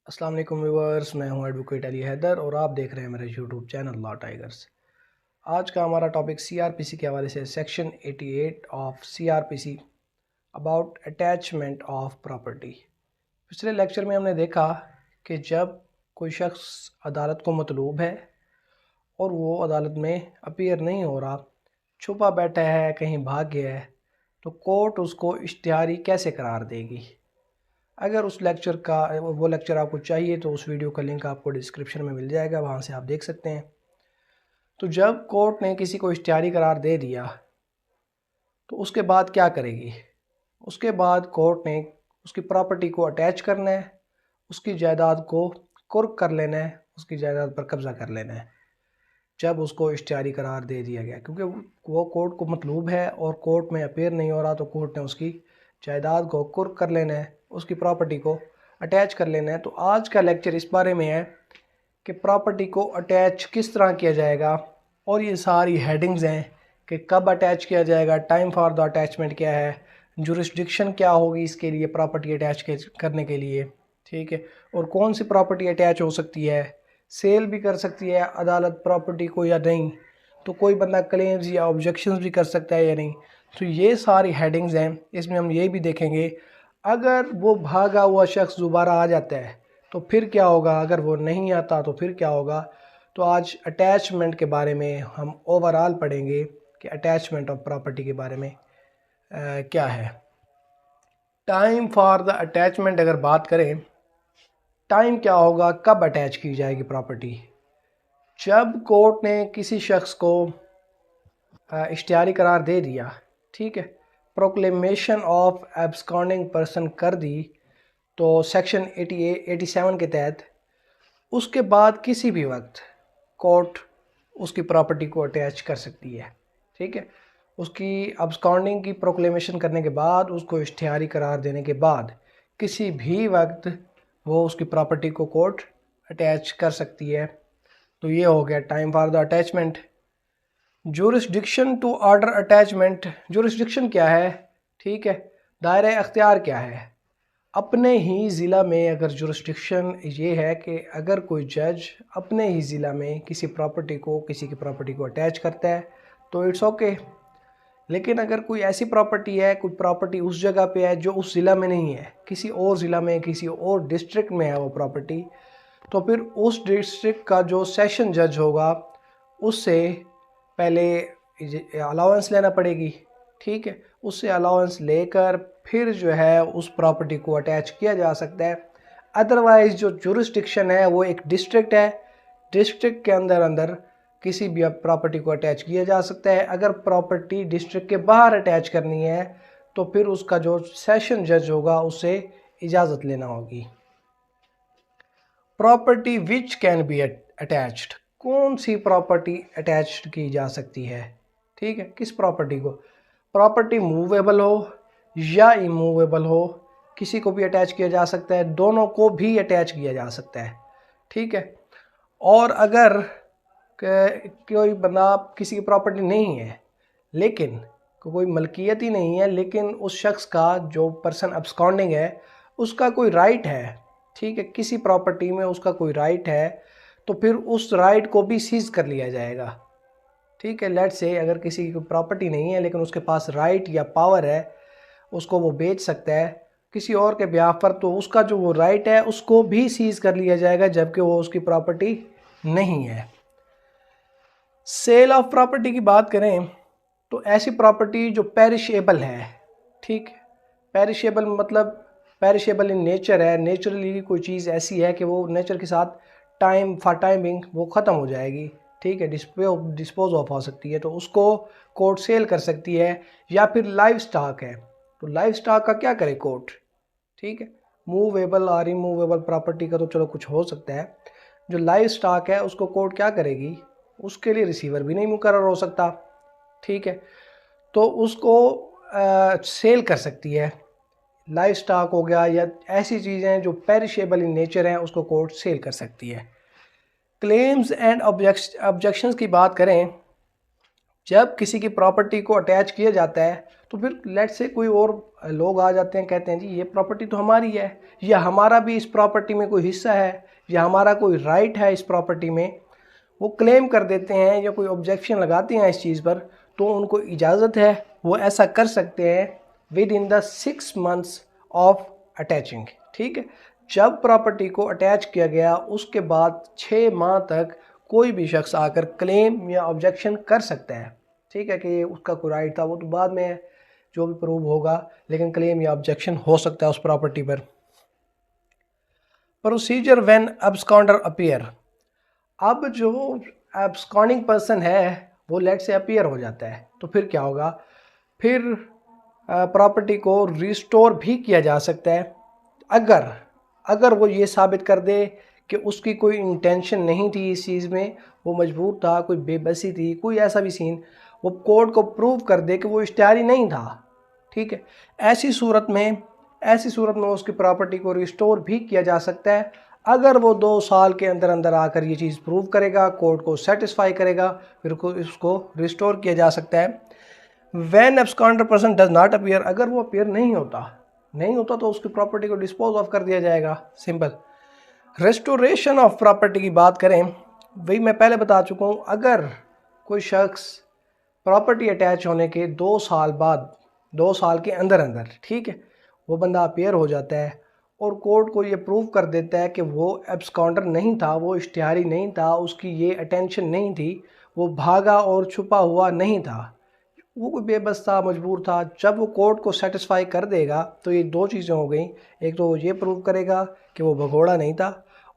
अस्सलाम वालेकुम व्यूअर्स, मैं हूं एडवोकेट अली हैदर और आप देख रहे हैं मेरे यूट्यूब चैनल लॉ टाइगर्स। आज का हमारा टॉपिक सीआरपीसी के हवाले से section 88 of CrPC about attachment of property. पिछले लेक्चर में हमने देखा कि जब कोई शख्स अदालत को मतलूब है और वो अदालत में अपीयर नहीं हो रहा, छुपा बैठा है, कहीं भाग गया है, तो कोर्ट उसको इश्तिहारी कैसे करार देगी। अगर उस लेक्चर का वो लेक्चर आपको चाहिए तो उस वीडियो का लिंक आपको डिस्क्रिप्शन में मिल जाएगा, वहाँ से आप देख सकते हैं। तो जब कोर्ट ने किसी को इश्तिहारी करार दे दिया तो उसके बाद क्या करेगी। उसके बाद कोर्ट ने उसकी प्रॉपर्टी को अटैच करना है, उसकी जायदाद को कुर्क कर लेना है, उसकी जायदाद पर कब्ज़ा कर लेना है जब उसको इश्तिहारी करार दे दिया गया, क्योंकि वो कोर्ट को मतलूब है और कोर्ट में अपीयर नहीं हो रहा, तो कोर्ट ने उसकी जायदाद को कुर्क कर लेना है, उसकी प्रॉपर्टी को अटैच कर लेना है। तो आज का लेक्चर इस बारे में है कि प्रॉपर्टी को अटैच किस तरह किया जाएगा, और ये सारी हेडिंग्स हैं कि कब अटैच किया जाएगा, टाइम फॉर द अटैचमेंट क्या है, जुरिस्डिक्शन क्या होगी इसके लिए प्रॉपर्टी अटैच करने के लिए, ठीक है, और कौन सी प्रॉपर्टी अटैच हो सकती है, सेल भी कर सकती है अदालत प्रॉपर्टी को या नहीं, तो कोई बंदा क्लेम्स या ऑब्जेक्शंस भी कर सकता है या नहीं। तो ये सारी हेडिंग्स हैं। इसमें हम ये भी देखेंगे अगर वो भागा हुआ शख्स दोबारा आ जाता है तो फिर क्या होगा, अगर वो नहीं आता तो फिर क्या होगा। तो आज अटैचमेंट के बारे में हम ओवरऑल पढ़ेंगे कि अटैचमेंट ऑफ प्रॉपर्टी के बारे में क्या है। टाइम फॉर द अटैचमेंट अगर बात करें, टाइम क्या होगा, कब अटैच की जाएगी प्रॉपर्टी। जब कोर्ट ने किसी शख्स को इश्तिहारी करार दे दिया, ठीक है, प्रोक्लेमेशन ऑफ एब्सकॉन्डिंग पर्सन कर दी, तो सेक्शन 87 के तहत उसके बाद किसी भी वक्त कोर्ट उसकी प्रॉपर्टी को अटैच कर सकती है, ठीक है। उसकी एब्सकॉन्डिंग की प्रोक्लेमेशन करने के बाद, उसको इश्तिहारी करार देने के बाद किसी भी वक्त वो उसकी प्रॉपर्टी को कोर्ट अटैच कर सकती है। तो ये हो गया time for the attachment. Jurisdiction to order attachment, jurisdiction क्या है, ठीक है, दायरा अख्तियार क्या है। अपने ही ज़िला में अगर जुरिस्डिक्शन ये है कि अगर कोई जज अपने ही ज़िला में किसी की प्रॉपर्टी को अटैच करता है तो इट्स ओके। लेकिन अगर कोई ऐसी प्रॉपर्टी है, कोई प्रॉपर्टी उस जगह पे है जो उस ज़िला में नहीं है, किसी और ज़िला में, किसी और डिस्ट्रिक्ट में है वो प्रॉपर्टी, तो फिर उस डिस्ट्रिक्ट का जो सेशन जज होगा उससे पहले अलाउंस लेना पड़ेगी, ठीक है। उससे अलाउंस लेकर फिर जो है उस प्रॉपर्टी को अटैच किया जा सकता है। अदरवाइज़ जो जुरिस्डिक्शन है वो एक डिस्ट्रिक्ट है, डिस्ट्रिक्ट के अंदर किसी भी प्रॉपर्टी को अटैच किया जा सकता है। अगर प्रॉपर्टी डिस्ट्रिक्ट के बाहर अटैच करनी है तो फिर उसका जो सेशन जज होगा उससे इजाज़त लेना होगी। Property which can be attached, कौन सी प्रॉपर्टी अटैच्ड की जा सकती है, ठीक है, किस प्रॉपर्टी को। प्रॉपर्टी मूवेबल हो या इमूवेबल हो, किसी को भी अटैच किया जा सकता है, दोनों को भी अटैच किया जा सकता है, ठीक है। और अगर कोई बंदा, किसी की प्रॉपर्टी नहीं है लेकिन कोई मलकियत ही नहीं है, लेकिन उस शख्स का जो पर्सन अब्सकॉन्डिंग है उसका कोई राइट है, ठीक है, किसी प्रॉपर्टी में उसका कोई राइट है, तो फिर उस राइट को भी सीज कर लिया जाएगा, ठीक है। लेट्स से अगर किसी की प्रॉपर्टी नहीं है लेकिन उसके पास राइट या पावर है, उसको वो बेच सकता है किसी और के ब्याह पर, तो उसका जो वो राइट है उसको भी सीज कर लिया जाएगा जबकि वो उसकी प्रॉपर्टी नहीं है। सेल ऑफ प्रॉपर्टी की बात करें तो ऐसी प्रॉपर्टी जो पेरिशेबल है, ठीक, पेरिशेबल मतलब पेरिशेबल इन नेचर है, नेचुरली कोई चीज़ ऐसी है कि वो नेचर के साथ टाइम फॉर टाइमिंग वो ख़त्म हो जाएगी, ठीक है, डिस्पोज ऑफ हो सकती है, तो उसको कोर्ट सेल कर सकती है। या फिर लाइव स्टॉक है तो लाइव स्टॉक का क्या करे कोर्ट, ठीक है। मूवेबल और इमूवेबल प्रॉपर्टी का तो चलो कुछ हो सकता है, जो लाइव स्टॉक है उसको कोर्ट क्या करेगी, उसके लिए रिसीवर भी नहीं मुकर्रर हो सकता, ठीक है, तो उसको सेल कर सकती है। लाइव स्टॉक हो गया या ऐसी चीज़ें जो पेरिशेबल इन नेचर हैं उसको कोर्ट सेल कर सकती है। क्लेम्स एंड ऑब्जेक्शंस की बात करें, जब किसी की प्रॉपर्टी को अटैच किया जाता है तो फिर लेट से कोई और लोग आ जाते हैं, कहते हैं जी ये प्रॉपर्टी तो हमारी है, या हमारा भी इस प्रॉपर्टी में कोई हिस्सा है, या हमारा कोई राइट है इस प्रॉपर्टी में, वो क्लेम कर देते हैं या कोई ऑब्जेक्शन लगाते हैं इस चीज़ पर, तो उनको इजाज़त है, वो ऐसा कर सकते हैं with in the 6 months of attaching. ठीक है, जब प्रॉपर्टी को अटैच किया गया उसके बाद 6 माह तक कोई भी शख्स आकर क्लेम या ऑब्जेक्शन कर सकता है। ठीक है, कि उसका कोई राइट था, वो तो बाद में है जो भी प्रूव होगा, लेकिन क्लेम या ऑब्जेक्शन हो सकता है उस प्रॉपर्टी पर। Procedure when absconder appear. अब जो एब्सकॉन्डिंग पर्सन है वो लेट से अपीयर हो जाता है, तो फिर क्या होगा, फिर प्रॉपर्टी को रिस्टोर भी किया जा सकता है अगर वो ये साबित कर दे कि उसकी कोई इंटेंशन नहीं थी इस चीज़ में, वो मजबूर था, कोई बेबसी थी, कोई ऐसा भी सीन, वो कोर्ट को प्रूव कर दे कि वो इश्तिहारी नहीं था। ठीक है, ऐसी सूरत में उसकी प्रॉपर्टी को रिस्टोर भी किया जा सकता है अगर वो 2 साल के अंदर अंदर आकर ये चीज़ प्रूव करेगा, कोर्ट को सेटिस्फाई करेगा, फिर इसको रिस्टोर किया जा सकता है। When absconder person does not appear, अगर वो अपीयर नहीं होता तो उसकी प्रॉपर्टी को डिस्पोज ऑफ कर दिया जाएगा, सिंपल। रेस्टोरेशन ऑफ प्रॉपर्टी की बात करें, वही मैं पहले बता चुका हूँ, अगर कोई शख्स प्रॉपर्टी अटैच होने के 2 साल बाद, 2 साल के अंदर अंदर, ठीक है, वो बंदा अपीयर हो जाता है और कोर्ट को ये प्रूव कर देता है कि वो एब्सकॉन्डर नहीं था, वो इश्तिहारी नहीं था, उसकी ये अटेंशन नहीं थी, वो भागा और छुपा हुआ नहीं था, वो कोई बेबस था, मजबूर था, जब वो कोर्ट को सेटिस्फाई कर देगा तो ये 2 चीज़ें हो गई। एक तो वो ये प्रूव करेगा कि वो भगोड़ा नहीं था,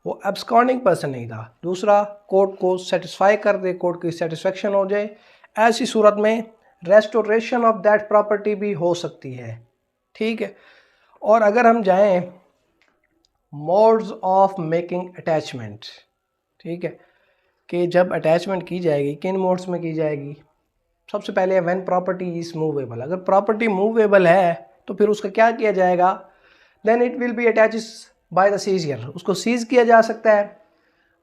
वो एब्सकॉन्डिंग पर्सन नहीं था, दूसरा कोर्ट को सेटिस्फाई कर दे, कोर्ट की सेटिस्फेक्शन हो जाए, ऐसी सूरत में रेस्टोरेशन ऑफ दैट प्रॉपर्टी भी हो सकती है। ठीक है, और अगर हम जाएं मोड्स ऑफ मेकिंग अटैचमेंट, ठीक है, कि जब अटैचमेंट की जाएगी किन मोड्स में की जाएगी। सबसे पहले व्हेन प्रॉपर्टी इज़ मूवेबल, अगर प्रॉपर्टी मूवेबल है तो फिर उसका क्या किया जाएगा, then it will be attaches by the seizure, उसको सीज किया जा सकता है।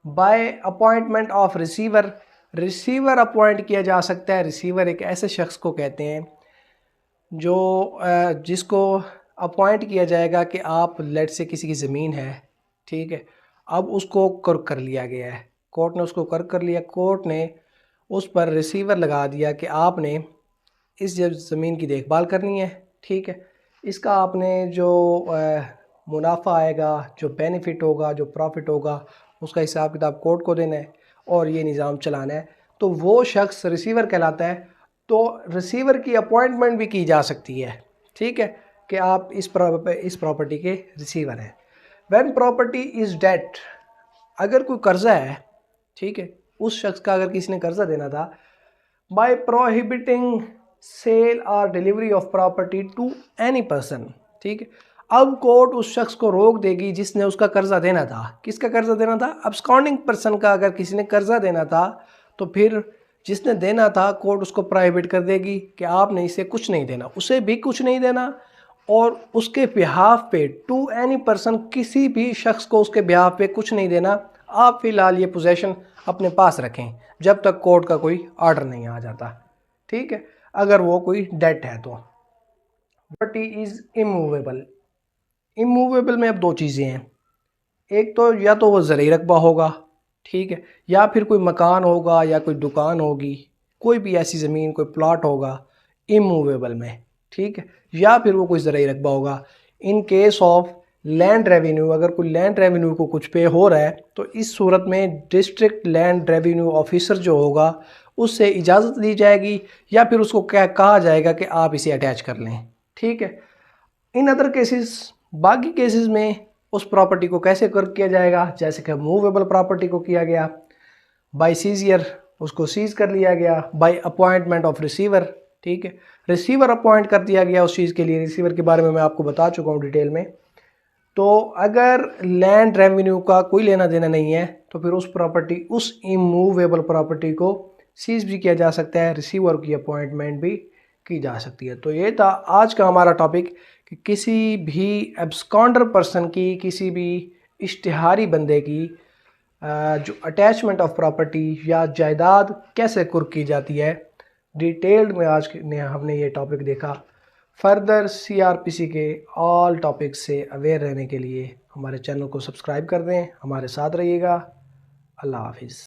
By appointment of receiver, receiver appoint किया जा सकता है। रिसीवर एक ऐसे शख्स को कहते हैं जो जिसको अपॉइंट किया जाएगा कि आप लेट से किसी की ज़मीन है, ठीक है, अब उसको कर्क कर लिया गया है, कोर्ट ने उसको कर्क कर लिया, कोर्ट ने उस पर रिसीवर लगा दिया कि आपने इस ज़मीन की देखभाल करनी है, ठीक है, इसका आपने जो मुनाफा आएगा, जो बेनिफिट होगा, जो प्रॉफिट होगा, उसका हिसाब किताब कोर्ट को देना है और ये निज़ाम चलाना है, तो वो शख्स रिसीवर कहलाता है। तो रिसीवर की अपॉइंटमेंट भी की जा सकती है, ठीक है, कि आप इस प्रॉपर्टी के रिसीवर हैं। व्हेन प्रॉपर्टी इज़ डेट, अगर कोई कर्ज़ा है, ठीक है, उस शख्स का अगर किसी ने कर्ज़ा देना था, बाय प्रोहिबिटिंग सेल और delivery of property to any person, ठीक है, अब कोर्ट उस शख्स को रोक देगी जिसने उसका कर्ज़ा देना था। किसका कर्ज़ा देना था, अब्सकॉन्डिंग पर्सन का अगर किसी ने कर्ज़ा देना था तो फिर जिसने देना था कोर्ट उसको प्रोहिबिट कर देगी कि आपने इसे कुछ नहीं देना, उसे भी कुछ नहीं देना, और उसके बिहाफ पे टू एनी पर्सन, किसी भी शख्स को उसके बिहाफ पे कुछ नहीं देना। आप फ़िलहाल ये पोजेशन अपने पास रखें जब तक कोर्ट का कोई ऑर्डर नहीं आ जाता, ठीक है, अगर वो कोई डेट है तो। प्रॉपर्टी इज़ इमूवेबल, इमूवेबल में अब 2 चीज़ें हैं, एक तो या तो वो ज़रई रकबा होगा, ठीक है, या फिर कोई मकान होगा या कोई दुकान होगी, कोई भी ऐसी ज़मीन, कोई प्लॉट होगा इमूवेबल में, ठीक है, या फिर वो कोई ज़रई रकबा होगा। In case of land revenue, अगर कोई लैंड रेवेन्यू को कुछ पे हो रहा है तो इस सूरत में डिस्ट्रिक्ट लैंड रेवेन्यू ऑफिसर जो होगा उससे इजाज़त दी जाएगी या फिर उसको क्या कहा जाएगा कि आप इसे अटैच कर लें, ठीक है। इन अदर केसेस, बाकी केसेस में उस प्रॉपर्टी को कैसे कर किया जाएगा, जैसे कि मूवेबल प्रॉपर्टी को किया गया बाय सीजियर, उसको सीज कर लिया गया, बाय अपॉइंटमेंट ऑफ रिसीवर, ठीक है, रिसीवर अपॉइंट कर दिया गया उस चीज़ के लिए। रिसीवर के बारे में मैं आपको बता चुका हूँ डिटेल में। तो अगर लैंड रेवेन्यू का कोई लेना देना नहीं है तो फिर उस प्रॉपर्टी, उस इमूवेबल प्रॉपर्टी को सीज भी किया जा सकता है, रिसीवर की अपॉइंटमेंट भी की जा सकती है। तो ये था आज का हमारा टॉपिक कि किसी भी एब्सकॉन्डर पर्सन की, किसी भी इश्तिहारी बंदे की जो अटैचमेंट ऑफ प्रॉपर्टी या जायदाद कैसे कुर्क की जाती है, डिटेल्ड में आज हमने ये टॉपिक देखा। फर्दर सीआरपीसी के ऑल टॉपिक्स से अवेयर रहने के लिए हमारे चैनल को सब्सक्राइब कर दें। हमारे साथ रहिएगा। अल्लाह हाफिज़।